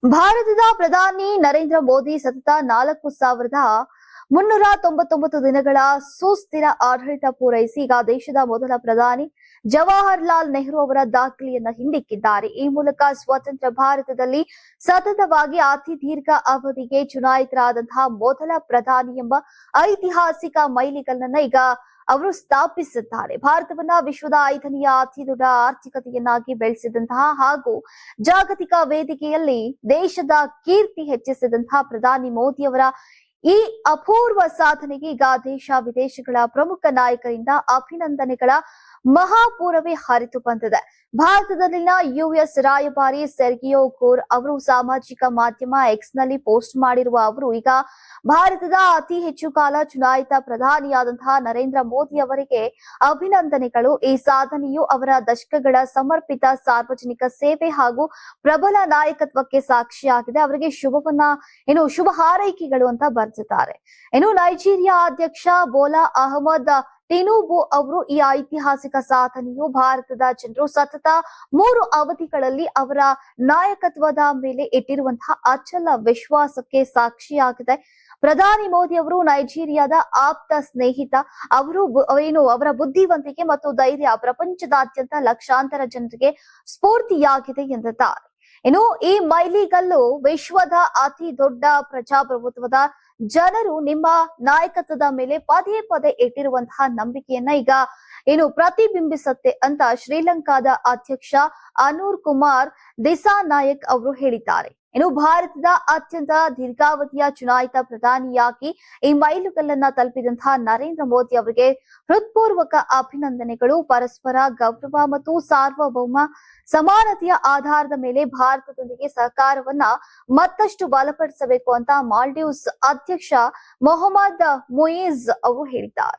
ಭಾರತದ ಪ್ರಧಾನಿ ನರೇಂದ್ರ ಮೋದಿ ಸತತ 4,399 ದಿನಗಳ ಸುಸ್ಥಿರ ಆಡಳಿತ ಪೂರೈಸಿ ಈಗ ದೇಶದ ಮೊದಲ ಪ್ರಧಾನಿ ಜವಾಹರ್ಲಾಲ್ ನೆಹರು ಅವರ ದಾಖಲೆಯನ್ನು ಹಿಂದಿಕ್ಕಿದ್ದಾರೆ. ಈ ಮೂಲಕ ಸ್ವತಂತ್ರ ಭಾರತದಲ್ಲಿ ಸತತವಾಗಿ ಅತಿ ದೀರ್ಘ ಅವಧಿಗೆ ಚುನಾಯಿತರಾದಂತಹ ಮೊದಲ ಪ್ರಧಾನಿ ಎಂಬ ಐತಿಹಾಸಿಕ ಮೈಲಿಗಲ್ಲನ್ನ ಈಗ ಅವರು ಸ್ಥಾಪಿಸಿದ್ದಾರೆ. ಭಾರತವನ್ನ ವಿಶ್ವದ 5ನೇ ಅತಿ ದೊಡ್ಡ ಆರ್ಥಿಕತೆಯನ್ನಾಗಿ ಬೆಳೆಸಿದಂತಹ ಹಾಗೂ ಜಾಗತಿಕ ವೇದಿಕೆಯಲ್ಲಿ ದೇಶದ ಕೀರ್ತಿ ಹೆಚ್ಚಿಸಿದಂತಹ ಪ್ರಧಾನಿ ಮೋದಿಯವರ ಈ ಅಪೂರ್ವ ಸಾಧನೆಗೆ ಈಗ ದೇಶ ವಿದೇಶಗಳ ಪ್ರಮುಖ ನಾಯಕರಿಂದ ಅಭಿನಂದನೆಗಳ ಮಹಾಪೂರವೇ ಹರಿದು ಬಂದಿದೆ. ಭಾರತದಲ್ಲಿನ ಯುಎಸ್ ರಾಯಭಾರಿ ಸೆರ್ಗಿಯೋ ಗೋರ್ ಅವರು ಸಾಮಾಜಿಕ ಮಾಧ್ಯಮ ಎಕ್ಸ್ ನಲ್ಲಿ ಪೋಸ್ಟ್ ಮಾಡಿರುವ ಅವರು ಈಗ ಭಾರತದ ಅತಿ ಹೆಚ್ಚು ಕಾಲ ಚುನಾಯಿತ ಪ್ರಧಾನಿಯಾದಂತಹ ನರೇಂದ್ರ ಮೋದಿ ಅವರಿಗೆ ಅಭಿನಂದನೆಗಳು. ಈ ಸಾಧನೆಯು ಅವರ ದಶಕಗಳ ಸಮರ್ಪಿತ ಸಾರ್ವಜನಿಕ ಸೇವೆ ಹಾಗೂ ಪ್ರಬಲ ನಾಯಕತ್ವಕ್ಕೆ ಸಾಕ್ಷಿಯಾಗಿದೆ. ಅವರಿಗೆ ಶುಭ ಹಾರೈಕೆಗಳು ಅಂತ ಬರೆದಿದ್ದಾರೆ. ನೈಜೀರಿಯಾ ಅಧ್ಯಕ್ಷ ಬೋಲಾ ಅಹಮದ್ ಟಿನುಬು ಅವರು ಈ ಐತಿಹಾಸಿಕ ಸಾಧನೆಯು ಭಾರತದ ಜನರು ಸತತ 3 ಅವಧಿಗಳಲ್ಲಿ ಅವರ ನಾಯಕತ್ವದ ಮೇಲೆ ಇಟ್ಟಿರುವಂತಹ ಅಚಲ ವಿಶ್ವಾಸಕ್ಕೆ ಸಾಕ್ಷಿಯಾಗಿದೆ. ಪ್ರಧಾನಿ ಮೋದಿ ಅವರು ನೈಜೀರಿಯಾದ ಆಪ್ತ ಸ್ನೇಹಿತ. ಅವರ ಬುದ್ಧಿವಂತಿಕೆ ಮತ್ತು ಧೈರ್ಯ ಪ್ರಪಂಚದಾದ್ಯಂತ ಲಕ್ಷಾಂತರ ಜನರಿಗೆ ಸ್ಫೂರ್ತಿಯಾಗಿದೆ ಎಂದಿದ್ದಾರೆ. ಈ ಮೈಲಿಗಲ್ಲು ವಿಶ್ವದ ಅತಿ ದೊಡ್ಡ ಪ್ರಜಾಪ್ರಭುತ್ವದ ಜನರು ನಿಮ್ಮ ನಾಯಕತ್ವದ ಮೇಲೆ ಪದೇ ಪದೇ ಇಟ್ಟಿರುವಂತಹ ನಂಬಿಕೆಯನ್ನ ಈಗ ಪ್ರತಿಬಿಂಬಿಸುತ್ತೆ ಅಂತ ಶ್ರೀಲಂಕಾದ ಅಧ್ಯಕ್ಷ ಅನೂರ್ ಕುಮಾರ್ ದಿಸಾನಾಯಕ್ ಅವರು ಹೇಳಿದ್ದಾರೆ. ಭಾರತದ ಅತ್ಯಂತ ದೀರ್ಘಾವಧಿಯ ಚುನಾಯಿತ ಪ್ರಧಾನಿಯಾಗಿ ಈ ಮೈಲುಗಲ್ಲನ್ನ ತಲುಪಿದಂತಹ ನರೇಂದ್ರ ಮೋದಿ ಅವರಿಗೆ ಹೃತ್ಪೂರ್ವಕ ಅಭಿನಂದನೆಗಳು. ಪರಸ್ಪರ ಗೌರವ ಮತ್ತು ಸಾರ್ವಭೌಮ ಸಮಾನತೆಯ ಆಧಾರದ ಮೇಲೆ ಭಾರತದೊಂದಿಗೆ ಸಹಕಾರವನ್ನ ಮತ್ತಷ್ಟು ಬಲಪಡಿಸಬೇಕು ಅಂತ ಮಾಲ್ಡೀವ್ಸ್ ಅಧ್ಯಕ್ಷ ಮೊಹಮ್ಮದ್ ಮುಯಿಜ್ ಅವರು ಹೇಳಿದ್ದಾರೆ.